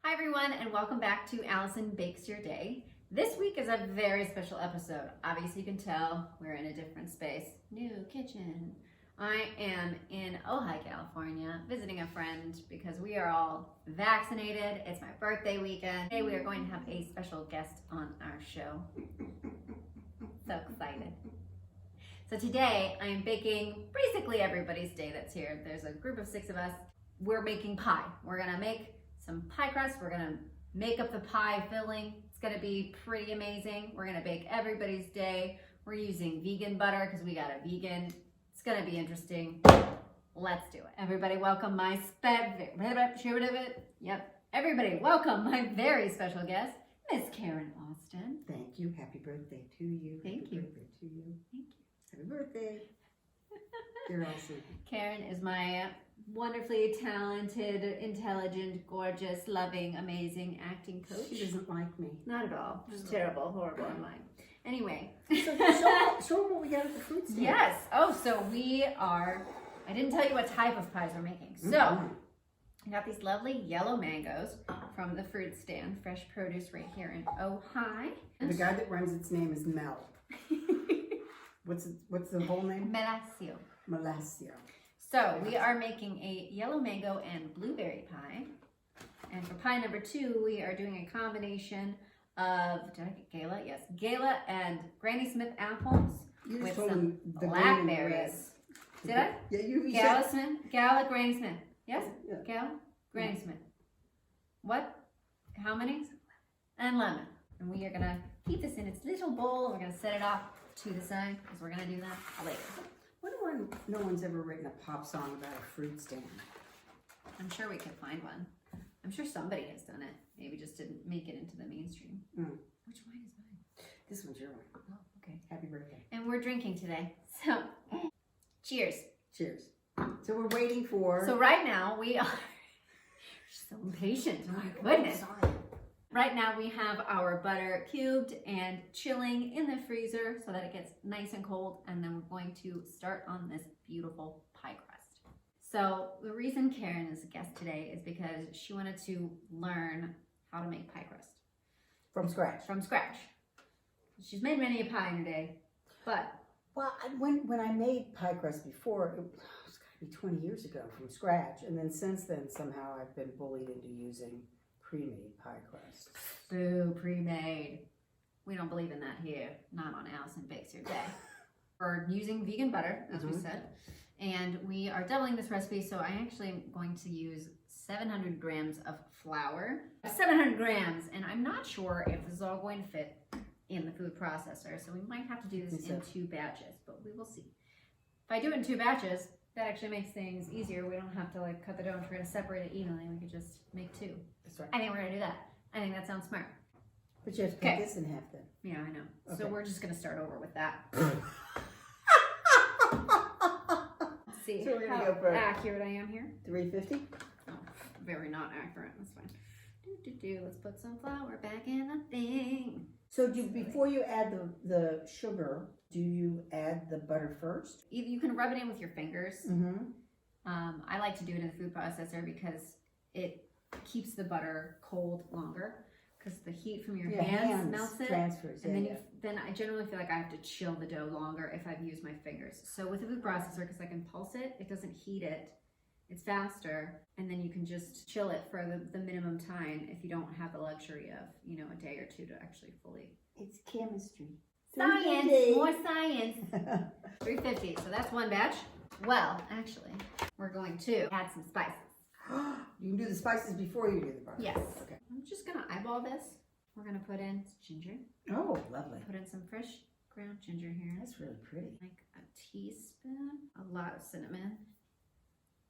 Hi everyone, and welcome back to Allison Bakes Your Day. This week is a very special episode. Obviously you can tell we're in a different space. New kitchen. I am in Ojai, California, visiting a friend because we are all vaccinated. It's my birthday weekend. Today we are going to have a special guest on our show. So excited. So today I am baking basically everybody's day that's here. There's a group of 6 of us. We're making pie. We're gonna make some pie crust. We're gonna make up the pie filling. It's gonna be pretty amazing. We're gonna bake everybody's day. We're using vegan butter because we got a vegan. It's gonna be interesting. Let's do it. Everybody welcome my Everybody welcome my very special guest, Miss Karen Austin. Thank you. Happy birthday to you. Thank you. Happy birthday to you. Thank you. Happy birthday. You're awesome. Karen is my wonderfully talented, intelligent, gorgeous, loving, amazing acting coach. She doesn't like me. Not at all. She's terrible, horrible, and mine. Anyway. So show them what we got at the fruit stand. Yes. Oh, so we are, I didn't tell you what type of pies we're making. So, I got these lovely yellow mangoes from the fruit stand, fresh produce right here in Ojai. The guy that runs its name is Mel. What's the whole name? Melacio. Melacio. So we are making a yellow mango and blueberry pie. And for pie number 2, we are doing a combination of, did I get Gala? Yes, Gala and Granny Smith apples with some blackberries. Did I? Yeah, you Gala said. Smith? Gala, Granny Smith. Yes? Yeah. Gala, Granny Smith. What? How many? And lemon. And we are going to keep this in its little bowl. We're going to set it off to the side because we're going to do that later. I wonder why no one's ever written a pop song about a fruit stand. I'm sure we could find one. I'm sure somebody has done it. Maybe just didn't make it into the mainstream. Which wine is mine? This one's your one. Oh, okay. Happy birthday. And we're drinking today. So, cheers. Cheers. So we're waiting for... So right now we are... so impatient. Oh my goodness. Sorry. Right now we have our butter cubed and chilling in the freezer so that it gets nice and cold, and then we're going to start on this beautiful pie crust. So the reason Karen is a guest today is because she wanted to learn how to make pie crust. From scratch. From scratch. She's made many a pie in her day, but... Well, when I made pie crust before, it was got to be 20 years ago from scratch, and then since then somehow I've been bullied into using pre-made pie crust. Boo, pre-made. We don't believe in that here. Not on Allison Bakes Your Day. We're using vegan butter, as we said. And we are doubling this recipe, so I actually am going to use 700 grams of flour. 700 grams, and I'm not sure if this is all going to fit in the food processor, so we might have to do this in 2 batches, but we will see. If I do it in 2 batches, that actually makes things easier. We don't have to like cut the dough if we're gonna separate it evenly. We could just make 2. That's right. I think we're gonna do that. I think that sounds smart. But you have to cut this in half then. Yeah, I know. Okay. So we're just gonna start over with that. Let's see So we're gonna how go for accurate I am here. 350. Oh, very not accurate. That's fine. Let's put some flour back in the thing. So before you add the sugar, do you add the butter first? Either you can rub it in with your fingers. Mm-hmm. I like to do it in the food processor because it keeps the butter cold longer because the heat from your hands melts it. Transfers, and then I generally feel like I have to chill the dough longer if I've used my fingers. So with the food processor, because I can pulse it, it doesn't heat it. It's faster, and then you can just chill it for the minimum time if you don't have the luxury of, a day or 2 to actually fully. It's chemistry. Science! More science! 350, so that's 1 batch. Well, actually, we're going to add some spices. You can do the spices before you do the butter. Yes. Okay. I'm just gonna eyeball this. We're gonna put in ginger. Oh, lovely. Put in some fresh ground ginger here. That's really pretty. Like a teaspoon. A lot of cinnamon.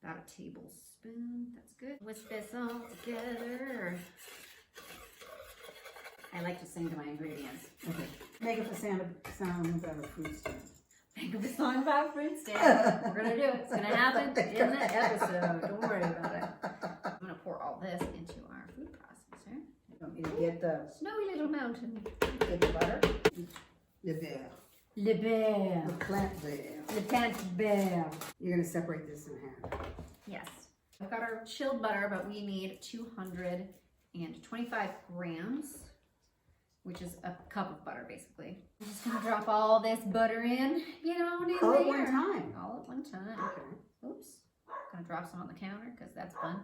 About a tablespoon. That's good. Whisk this all together. I like to sing to my ingredients. Okay. Make up a sound about a fruit stand. Make up a song about a fruit stand. We're gonna do it. It's gonna happen in the episode. Don't worry about it. I'm gonna pour all this into our food processor. You want me to get the Snowy little mountain. get the butter? Le beurre. Le beurre. The plant beurre. Le plant beurre. You're going to separate this in half. Yes. I've got our chilled butter, but we need 200 and 25 grams, which is a cup of butter basically. I'm just gonna drop all this butter in, All at one time. All at one time. Okay. Oops. Gonna drop some on the counter because that's fun.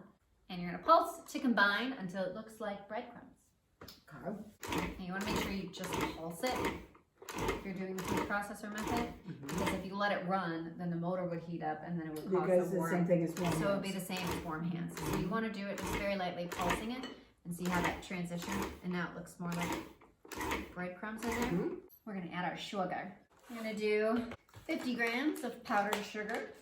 And you're gonna pulse to combine until it looks like breadcrumbs. Okay. And you wanna make sure you just pulse it if you're doing the food processor method. Because if you let it run, then the motor would heat up and then it would cause Because the the warm. same thing as warm So it would be hands. the same as warm hands. So you wanna do it just very lightly, pulsing it, and see how that transitions. And now it looks more like breadcrumbs in there. Mhm. We're gonna add our sugar. We're gonna do 50 grams of powdered sugar.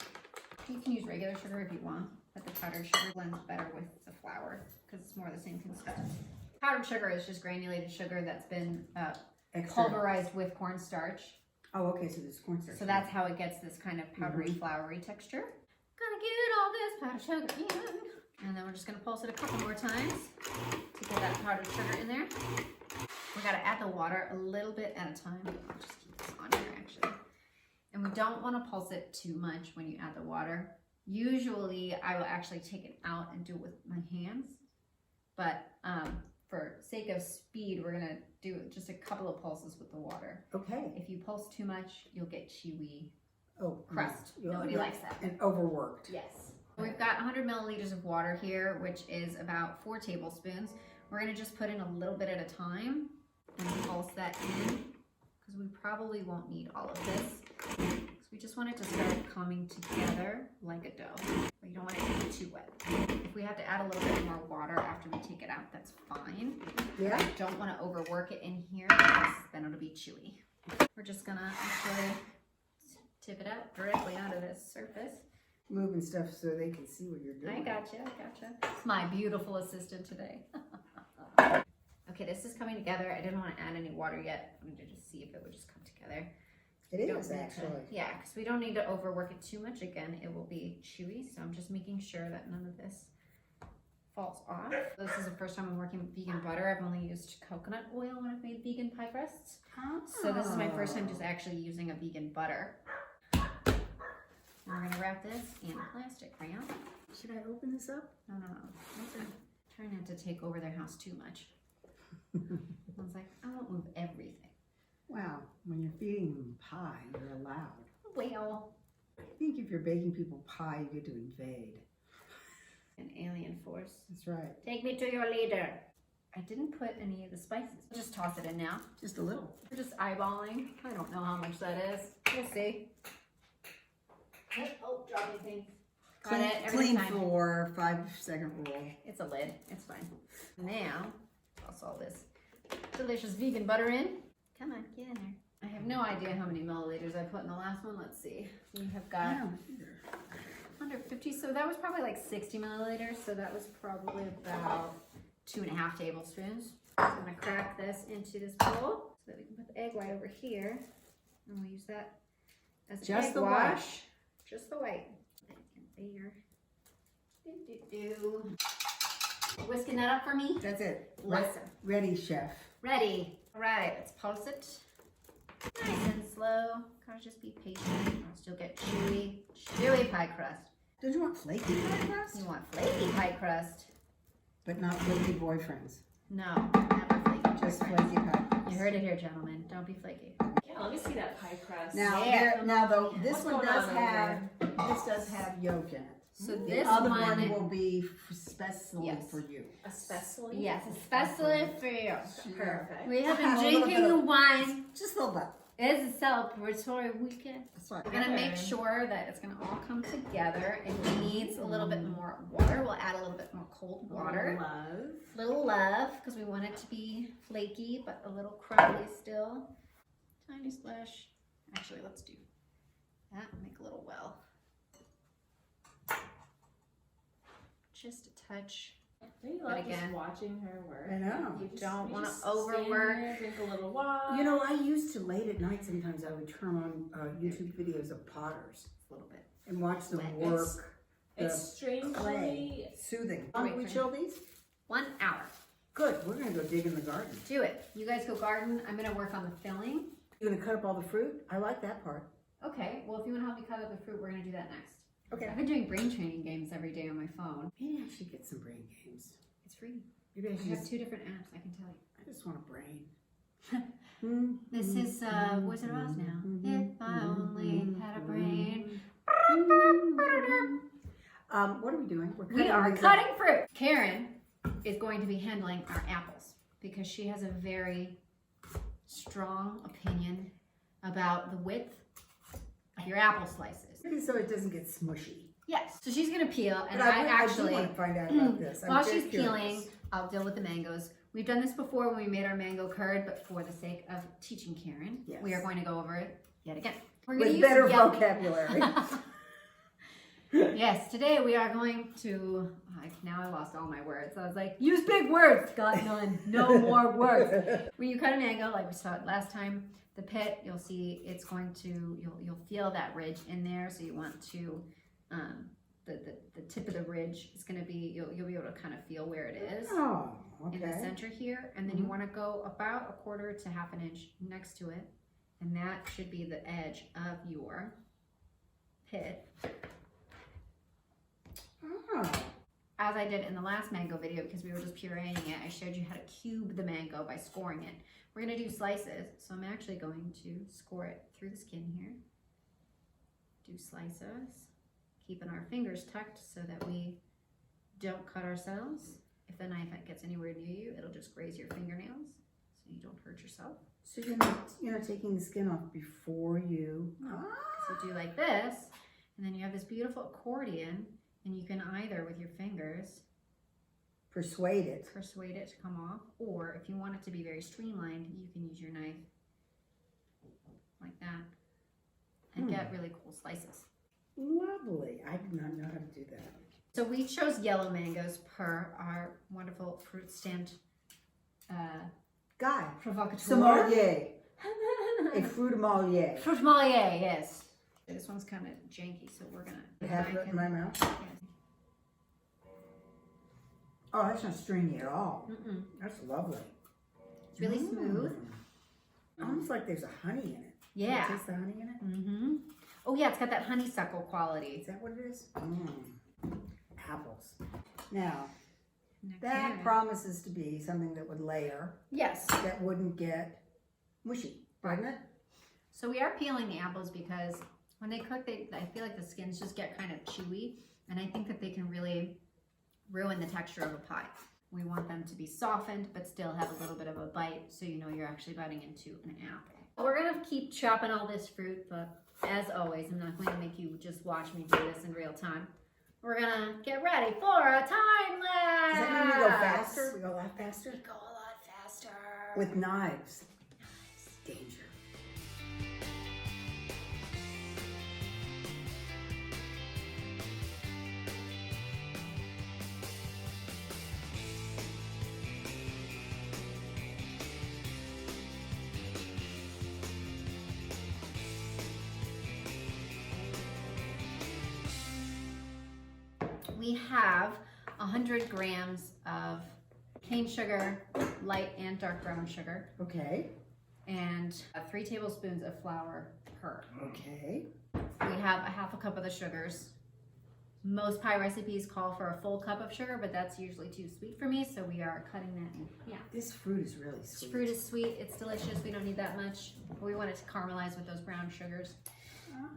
You can use regular sugar if you want, but the powdered sugar blends better with the flour because it's more the same consistency. Powdered sugar is just granulated sugar that's been Extra. pulverized with cornstarch. Oh, okay, so there's cornstarch. So that's how it gets this kind of powdery, floury texture. Gonna get all this powdered sugar in. And then we're just gonna pulse it a couple more times to get that powdered sugar in there. We gotta add the water a little bit at a time. I'll just keep this on here actually. And we don't wanna pulse it too much when you add the water. Usually I will actually take it out and do it with my hands. But for sake of speed, we're gonna do just a couple of pulses with the water. Okay. If you pulse too much, you'll get chewy Oh, crust. yeah. Nobody likes that. And overworked. Yes. We've got 100 milliliters of water here, which is about 4 tablespoons. We're gonna just put in a little bit at a time and pulse that in because we probably won't need all of this. So we just want it to start coming together like a dough, but you don't want it to be too wet. If we have to add a little bit more water after we take it out, that's fine. Yeah. I don't want to overwork it in here because then it'll be chewy. We're just gonna actually tip it out directly onto this surface. Moving stuff so they can see what you're doing. I gotcha. It's my beautiful assistant today. Okay, this is coming together. I didn't want to add any water yet. I'm gonna just see if it would just come together. It Don't is need to- actually. Yeah, because we don't need to overwork it too much. Again, it will be chewy. So I'm just making sure that none of this falls off. This is the first time I'm working with vegan butter. I've only used coconut oil when I've made vegan pie crusts. So this is my first time just actually using a vegan butter. And we're gonna wrap this in plastic wrap. Should I open this up? No. Try not to take over their house too much. I was like, I won't move everything. Wow, when you're feeding them pie, you're allowed. Well, I think if you're baking people pie, you get to invade. an alien force. That's right. Take me to your leader. I didn't put any of the spices. Just toss it in now. Just a little. We're just eyeballing. I don't know how much that is. We'll see. Oh, dropping things. Got it every Clean time. floor, 5-second rule. It's a lid. It's fine. Now, toss all this delicious vegan butter in. Come on, get in there. I have no idea how many milliliters I put in the last one. Let's see. We have got 150. So that was probably like 60 milliliters. So that was probably about 2.5 tablespoons. So I'm gonna crack this into this bowl so that we can put the egg white over here. And we'll use that as an Just egg the wash. white. Just the white. There. Whisking that up for me? That's it. Listen. Ready, chef. Ready. All right, let's pulse it. Nice and slow. Gotta just be patient or else you'll get chewy pie crust. Don't you want flaky pie crust? You want flaky pie crust. But not flaky boyfriends. No, never flaky. Just boyfriends. flaky pie crust. You heard it here, gentlemen. Don't be flaky. Yeah, let me see that pie crust. Now, Yeah. this What's one going does on have yolk in it. So The this other one, one will be especially Yes. for you. Especially? yes, especially for you. Perfect. We have Have been a little bit drinking of- wine. Just a little bit. It's a celebratory weekend. That's right. We're gonna make sure that it's gonna all come together. It needs a little bit more water. We'll add a little bit more cold water. Love. Little love, because we want it to be flaky, but a little crumbly still. Tiny splash. Actually, let's do that. Make a little well. Just a touch. Don't you But love again, just watching her work? I know. You just- Don't you wanna just stand overwork. there, drink a little wine. You know, I used to late at night sometimes I would turn on YouTube videos of potters A little bit. and watch them Wet. work. It's the strangely clay. Soothing. Wait Can we for chill these? 1 hour. Good. We're gonna go dig in the garden. Do it. You guys go garden. I'm gonna work on the filling. You're gonna cut up all the fruit? I like that part. Okay, well if you wanna help me cut up the fruit, we're gonna do that next. Okay. I've been doing brain training games every day on my phone. Maybe I should get some brain games. It's free. Maybe I I should have just, 2 different apps, I can tell you. I just want a brain. This is Wizard of Oz now. If I only had a brain. What are we doing? We are these cutting fruit. Karen is going to be handling our apples because she has a very strong opinion about the width of your apple slices. Maybe so it doesn't get smushy. Yes. So she's going to peel, and But I do actually, want to find out about this. I'm while very she's curious. peeling, I'll deal with the mangoes. We've done this before when we made our mango curd, but for the sake of teaching Karen, Yes. we are going to go over it yet again. We're going to With use better yellow. vocabulary. Yes, today we are going to, now I lost all my words. I was like, use big words. Got none. No more words. When you cut a mango, like we saw it last time, the pit, you'll see it's going to, you'll feel that ridge in there. So you want to, the tip of the ridge is going to be, you'll be able to kind of feel where it is. Oh, okay. In the center here. And then you want to go about 1/4 to 1/2 inch next to it. And that should be the edge of your pit. Oh. As I did in the last mango video, because we were just pureeing it, I showed you how to cube the mango by scoring it. We're going to do slices, so I'm actually going to score it through the skin here. Do slices, keeping our fingers tucked so that we don't cut ourselves. If the knife gets anywhere near you, it'll just graze your fingernails, so you don't hurt yourself. So you're not taking the skin off before you... So do like this, and then you have this beautiful accordion, and you can either, with your fingers, Persuade it. persuade it to come off, or if you want it to be very streamlined, you can use your knife like that and get really cool slices. Lovely. I did not know how to do that. So we chose yellow mangoes per our wonderful fruit stand Guy. provocateur. Sommelier. A fruitomalier. Fruit sommelier, yes. This one's kind of janky, so we're gonna Have it in my mouth. Yes. Oh, that's not stringy at all. Mm-mm. That's lovely. It's really smooth. Almost like there's a honey in it. Yeah. Can you taste the honey in it? Mm-hmm. Oh yeah, it's got that honeysuckle quality. Is that what it is? Apples. Now, Next that here. promises to be something that would layer, Yes. that wouldn't get mushy, wouldn't it? So we are peeling the apples because when they cook, I feel like the skins just get kind of chewy, and I think that they can really ruin the texture of a pie. We want them to be softened, but still have a little bit of a bite, so you know you're actually biting into an apple. We're gonna keep chopping all this fruit, but as always, I'm not going to make you just watch me do this in real time. We're gonna get ready for a time lapse. Does that mean we go faster? We go a lot faster? Go a lot faster. With knives. Danger. We have 100 grams of cane sugar, light and dark brown sugar, Okay. and 3 tablespoons of flour per. Okay. We have a 1/2 cup of the sugars. Most pie recipes call for a full cup of sugar, but that's usually too sweet for me, so we are cutting that in. Yeah. This fruit is really This sweet. fruit is sweet, it's delicious, we don't need that much. But we want it to caramelize with those brown sugars.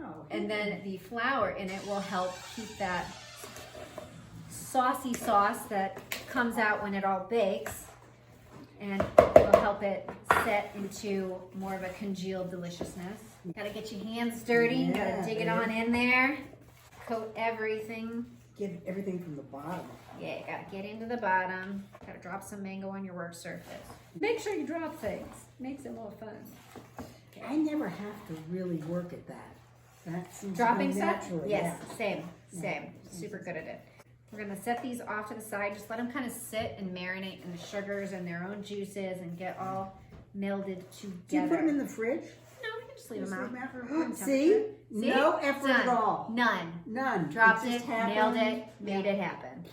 Oh. And then the flour in it will help keep that saucy sauce that comes out when it all bakes, and will help it set into more of a congealed deliciousness. Gotta get your hands dirty, Yeah, gotta dig it on in there, coat everything. Get everything from the bottom. Yeah, you gotta get into the bottom, gotta drop some mango on your work surface. Make sure you drop things, makes it more fun. I never have to really work at that. That seems Dropping to go stuff? naturally. Yes, Yeah. same. Yeah. Super good at it. We're gonna set these off to the side, just let them kind of sit and marinate in the sugars and their own juices and get all melded together. Do you put them in the fridge? No, we can just leave Just them out. leave 'em out for room See? temperature. See? No effort at Done. all. None. None. Dropped just it, happened. nailed it, made it happen.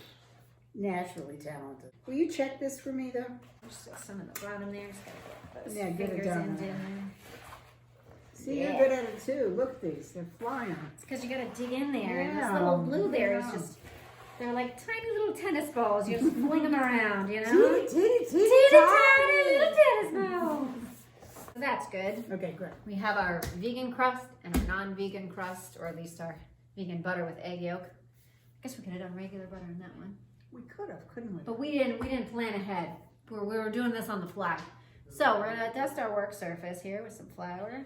Naturally talented. Will you check this for me though? There's still some in the bottom there, just gotta get those Yeah, get it fingers done. in there. See, Yeah. you're good at it too. Look at these. They're flying. It's because you gotta dig in there, and this Yeah. little blueberry is Yeah. just They're like tiny little tennis balls. You just fling them around, you know? Teeny Tiny little tennis balls. So that's good. Okay, great. We have our vegan crust and our non-vegan crust, or at least our vegan butter with egg yolk. I guess we could have done regular butter in that one. We could have, couldn't we? But we didn't plan ahead. We were doing this on the fly. So we're gonna dust our work surface here with some flour.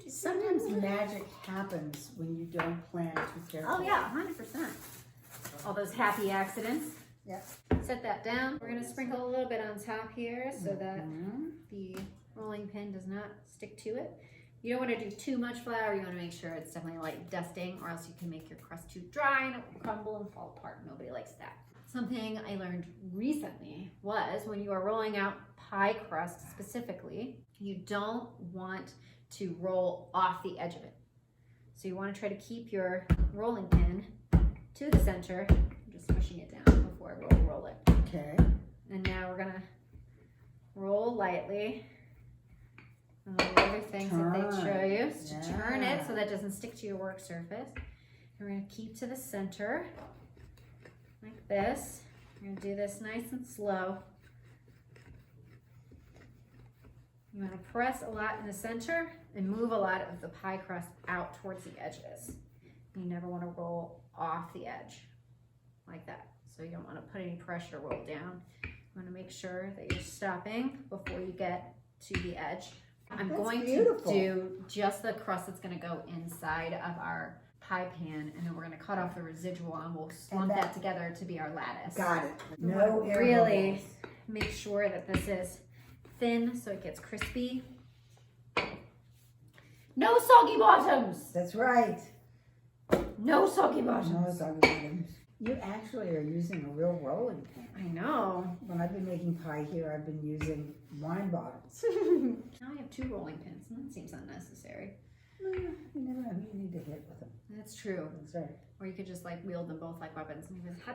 Sometimes magic happens when you don't plan too carefully. Oh yeah, 100%. All those happy accidents. Yep. Set that down. We're gonna sprinkle a little bit on top here so that the rolling pin does not stick to it. You don't want to do too much flour. You want to make sure it's definitely light dusting, or else you can make your crust too dry and it will crumble and fall apart. Nobody likes that. Something I learned recently was when you are rolling out pie crust specifically, you don't want to roll off the edge of it. So you want to try to keep your rolling pin to the center, just pushing it down before I roll it. Okay. And now we're gonna roll lightly. And all the other things that they show you is to turn it so that it doesn't stick to your work surface. And we're gonna keep to the center like this. We're gonna do this nice and slow. You wanna press a lot in the center and move a lot of the pie crust out towards the edges. You never wanna roll off the edge like that. So you don't wanna put any pressure or roll down. You wanna make sure that you're stopping before you get to the edge. I'm going to do just the crust that's gonna go inside of our pie pan, and then we're gonna cut off the residual and we'll slump that together to be our lattice. Got it. No air really bubbles. make sure that this is thin so it gets crispy. No soggy bottoms! That's right. No soggy bottoms. No soggy bottoms. You actually are using a real rolling pin. I know. When I've been making pie here, I've been using wine bottles. Now I have 2 rolling pins, and that seems unnecessary. You never know who you need to hit with them. That's true. That's right. Or you could just like wield them both like weapons and you just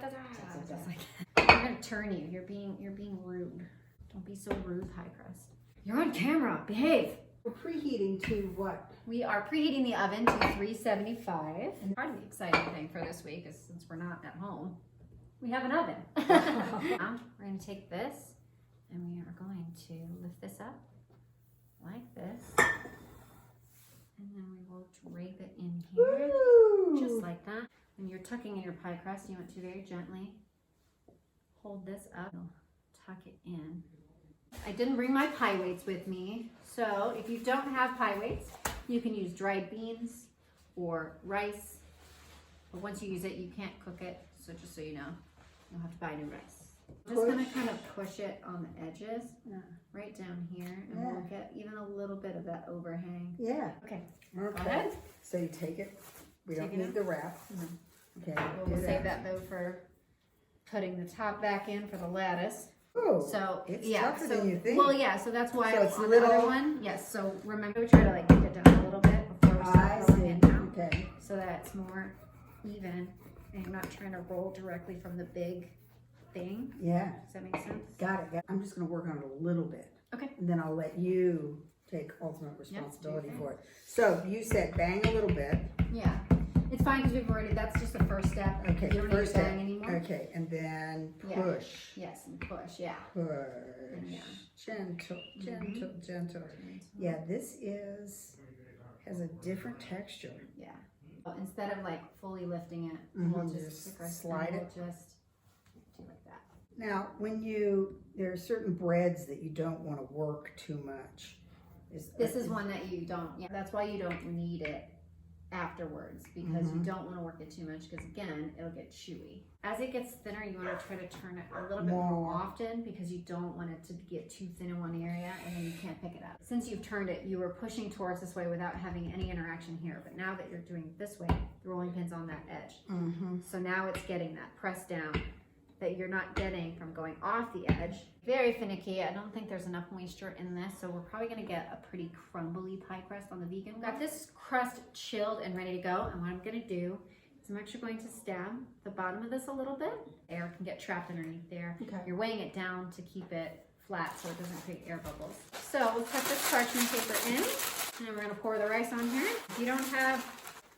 just like I'm gonna turn you. You're being rude. Don't be so rude, pie crust. You're on camera. Behave. We're preheating to what? We are preheating the oven to 375. And part of the exciting thing for this week is since we're not at home, we have an oven. Now we're gonna take this and we are going to lift this up like this. And then we will drape it in here, just like that. When you're tucking in your pie crust, you want to very gently hold this up. You'll tuck it in. I didn't bring my pie weights with me, so if you don't have pie weights, you can use dried beans or rice. But once you use it, you can't cook it, so just so you know, you'll have to buy new rice. I'm just gonna kind of push it on the edges, right down here, and we'll get even a little bit of that overhang. Yeah. Okay. Okay. Go ahead. So you take it. We don't Take it need the wrap. No. Okay. We'll save that though for putting the top back in for the lattice. Oh. So it's yeah, tougher so than you think. well, yeah, so that's why So it's on little- the other one, yes. So remember, we try to like get it down a little bit before we I start rolling see. it down, Okay. so that it's more even, and you're not trying to roll directly from the big thing. Yeah. Does that make sense? Got it. I'm just going to work on it a little bit. Okay. And then I'll let you take ultimate responsibility do your for it. So you said bang a little bit. Yeah, it's fine because we've already. That's just the first step. Okay. You don't need First to step. bang anymore. Okay. And then Yeah. push. Yes, and push. Yeah. Push. Yeah. Gentle, gentle, gentle. Yeah, this has a different texture. Yeah. Well, instead of like fully lifting it, we'll just stick our slide thumb, it. we'll just do like that. Now, there are certain breads that you don't want to work too much. This is one that you don't, yeah, that's why you don't knead it afterwards, because you don't want to work it too much, because again, it'll get chewy. As it gets thinner, you want to try to turn it a little bit more often, because you don't want it to get too thin in one area and then you can't pick it up. Since you've turned it, you were pushing towards this way without having any interaction here, but now that you're doing it this way, the rolling pin's on that edge. So now it's getting that press down that you're not getting from going off the edge. Very finicky. I don't think there's enough moisture in this, so we're probably gonna get a pretty crumbly pie crust on the vegan. Got this crust chilled and ready to go, and what I'm gonna do is I'm actually going to stab the bottom of this a little bit. Air can get trapped underneath there. Okay. You're weighing it down to keep it flat so it doesn't create air bubbles. So we'll cut this parchment paper in, and then we're gonna pour the rice on here. If you don't have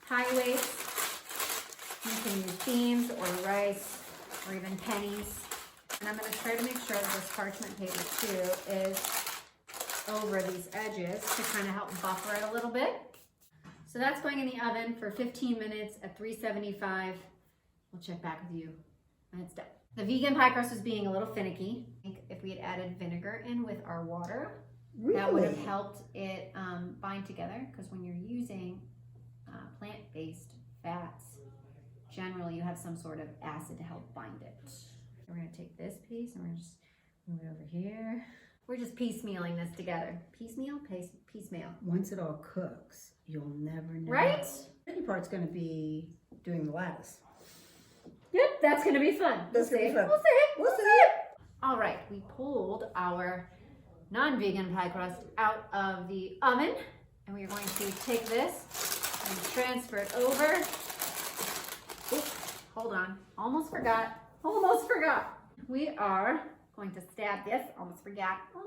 pie weights, You can use beans or rice or even pennies. And I'm going to try to make sure that this parchment paper too is over these edges to kind of help buffer it a little bit. So that's going in the oven for 15 minutes at 375. We'll check back with you when it's done. The vegan pie crust was being a little finicky. I think if we had added vinegar in with our water, that would have helped it bind together, because when you're using plant-based fats, generally you have some sort of acid to help bind it. We're going to take this piece and we're going to just move it over here. We're just piecemealing this together. Piecemeal? Piecemeal. Once it all cooks, you'll never know. Right? The tricky part's going to be doing the lattice. Yep, that's going to be fun. That's going to be fun. We'll see. We'll see. All right, we pulled our non-vegan pie crust out of the oven, and we are going to take this and transfer it over. Oops, hold on. Almost forgot. We are going to stab this. Almost forgot to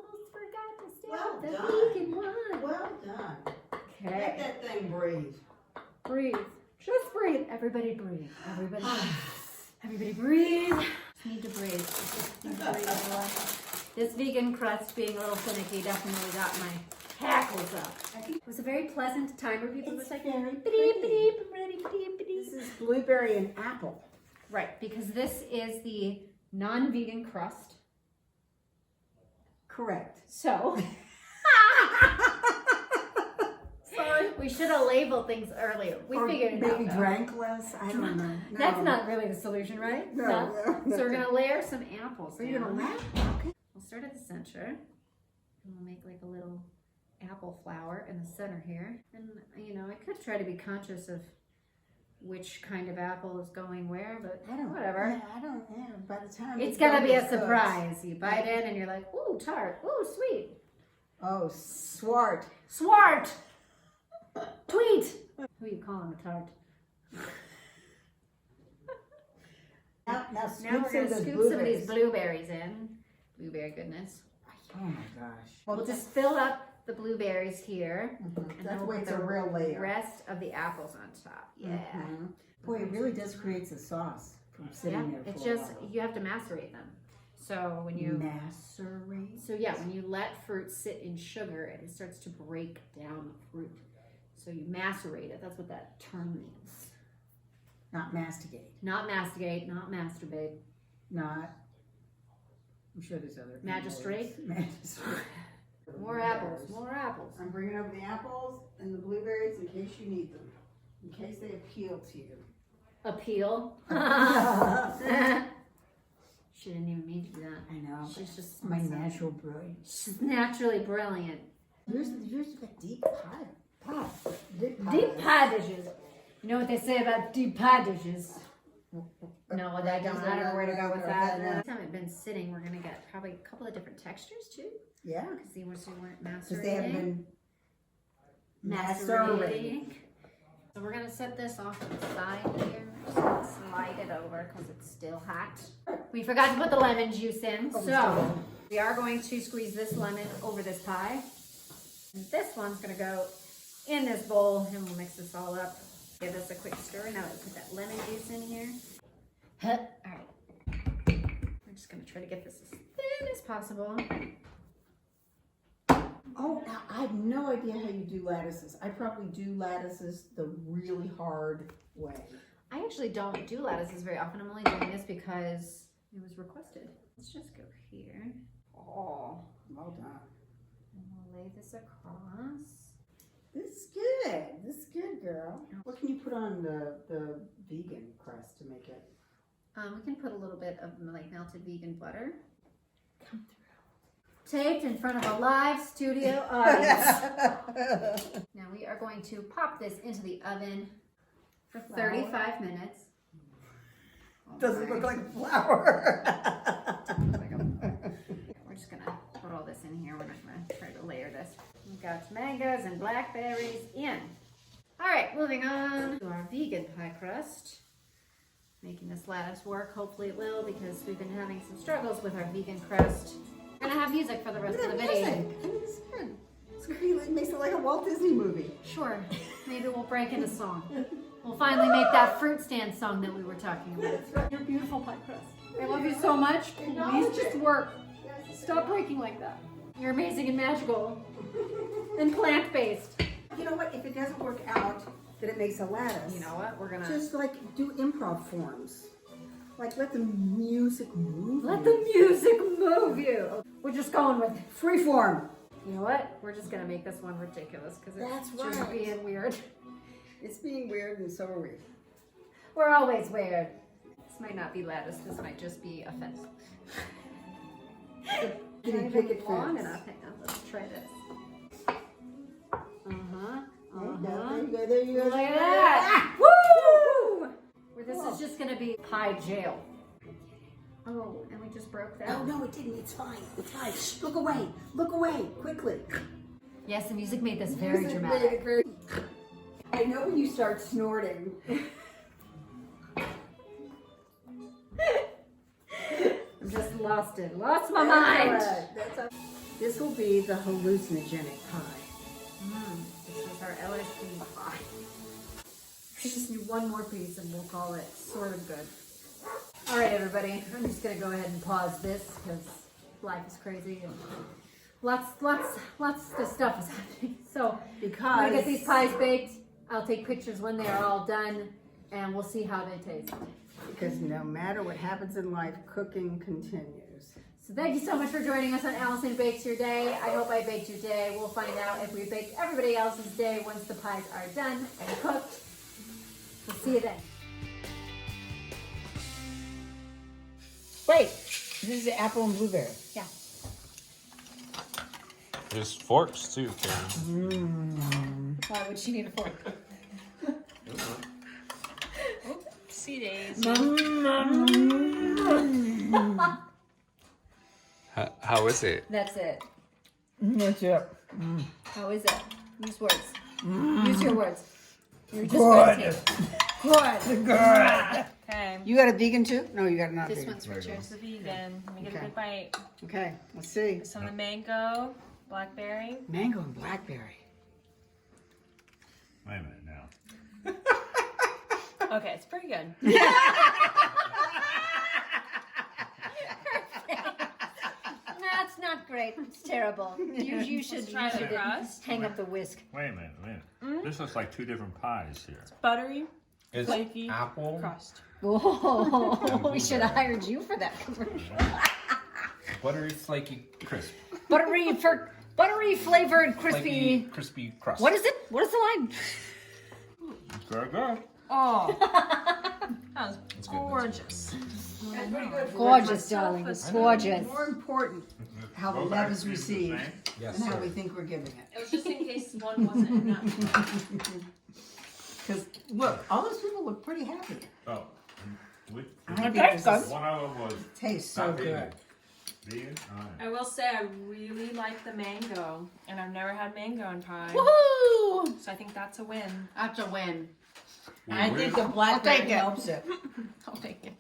stab the vegan one. Well done. Okay. Let that thing breathe. Breathe. Just breathe. Everybody breathe. Everybody breathe. Everybody breathe. Just need to breathe. Just need to breathe. This vegan crust being a little finicky definitely got my hackles up. It was a very pleasant time where people It's was like, very beep, pretty. beep, I'm ready, beep, beep. This is blueberry and apple. Right, because this is the non-vegan crust. Correct. So, Sorry. we should have labeled things earlier. We Or figured it out. maybe though. drank less. I don't know. No. That's not really the solution, right? No. So we're gonna layer some apples. Are you down. gonna laugh? Okay. We'll start at the center, and we'll make like a little apple flower in the center here. And you know, I could try to be conscious of which kind of apple is going where, but I don't. whatever. Yeah, I don't. Yeah. By the time It's the gonna be a dough cooks- surprise. You bite in, and you're like, ooh, tart. Ooh, sweet. Oh, swart. Swart. Tweet. Who you calling a tart? Now scoop Now we're some gonna of those scoop some of these blueberries. blueberries in. Blueberry goodness. Oh my gosh. We'll just fill up the blueberries here. And That's then why we'll it's put a the real layer. rest of the apples on top. Yeah. Mhm. Boy, it really does create a sauce from sitting Yeah. there for It's a just while. you have to macerate them. So when you Macerate. so yeah, when you let fruit sit in sugar, it starts to break down the fruit. So you macerate it. That's what that term means. Not masticate. Not masticate, not masturbate. Not. I'm sure there's other. Magistrate? words. Magistrate. More apples, more apples. I'm bringing over the apples and the blueberries in case you need them. In case they appeal to you. Appeal. She didn't even mean to do that. I know. She's just My natural brilliance. She's naturally brilliant. Yours is a deep pie. Deep pie dishes. You know what they say about deep pie dishes? No, I don't. I don't know where to go with that. This time it's been sitting, we're gonna get probably a couple of different textures too. Yeah. Because they weren't Because they haven't macerating. been macerating. So we're gonna set this off to the side here. Just gonna slide it over because it's still hot. We forgot to put the lemon juice in, Oh, so we are going to squeeze this lemon over this pie. And this one's gonna go in this bowl, and we'll mix this all up. Give this a quick stir. Now that we put that lemon juice in here. All right. We're just gonna try to get this as thin as possible. Oh, now I have no idea how you do lattices. I probably do lattices the really hard way. I actually don't do lattices very often. I'm only doing this because it was requested. Let's just go here. Oh, Well done. and we'll lay this across. This is good. This is good, girl. What can you put on the vegan crust to make it? We can put a little bit of like melted vegan butter. Come Taped in front of a live studio audience. Now we are going to pop this into the oven for 35 minutes. Oh, Doesn't sorry. look like flour. We're just gonna put all this in here. We're not gonna try to layer this. We've got mangoes and blackberries in. All right, moving on to our vegan pie crust. Making this lattice work. Hopefully it will, because we've been having some struggles with our vegan crust. We're gonna have music for the rest of the video. I mean, it's good. It's good. It makes it like a Walt Disney movie. Sure, maybe we'll break into song. We'll finally make that fruit stand song that we were talking about. You're beautiful, pie crust. I love you so much. Please just work. Stop breaking like that. You're amazing and magical. And plant-based. You know what? If it doesn't work out, then it makes a lattice. You know what? We're gonna Just like do improv forms. Like let the music move. let the music move you. We're just going with it. Freeform. You know what? We're just gonna make this one ridiculous because it's That's just right. being weird. It's being weird and so are we. We're always weird. This might not be lattice. This might just be a fence. Guinea picket long fence. enough. Hang on. Let's try this. There you go, there you go. Look at that! Woo! Where this is just gonna be pie jail. Oh, and we just broke that. Oh no, it didn't. It's fine. It's fine. Shh, look away. Look away. Quickly. Yes, the music made this very Music dramatic. made it very- I know when you start snorting. I'm just lost my mind. This will be the hallucinogenic pie. This is our LSD pie. We just need one more piece and we'll call it sort of good. All right, everybody. I'm just gonna go ahead and pause this because life is crazy and lots of stuff is happening. So I'm gonna get these pies baked. I'll take pictures when they are all done, and we'll see how they taste. Because no matter what happens in life, cooking continues. So thank you so much for joining us on Allison Bakes Your Day. I hope I baked your day. We'll find out if we baked everybody else's day once the pies are done and cooked. We'll see you then. Wait, this is the apple and blueberry. Yeah. There's forks too, Karen. Why would she need a fork? See days. How is it? That's it. That's it. How is it? Use words. Use your words. You're just Good. Okay. You got a vegan too? No, you got a not This vegan. one's for Here's cheers. the vegan. Let me get Okay. a good bite. Okay, let's see. Some of the mango, blackberry. Mango and blackberry. Wait a minute now. Okay, it's pretty good. That's not great. It's terrible. You should Try the crust. hang up the whisk. Wait a minute. This looks like two different pies here. Buttery It's Flaky apple. crust. Oh, we should have hired you for that commercial. Buttery flaky crisp. Buttery flavored crispy. Crispy crust. What is it? What is the line? It's very good. Oh, that was That's good. gorgeous. Gorgeous, darling. It's gorgeous. More important, how the Both love ice is creams the received same? Yes, and how sir. we think we're giving it. It was just in case one wasn't enough. Because look, all those people look pretty happy. Oh, we, I think this is- one of them was tastes so not good. vegan. Vegan? All right. I will say I really like the mango, and I've never had mango in pie. Woohoo! So I think that's a win. That's a win. I think the blackberry helps it. I'll take it.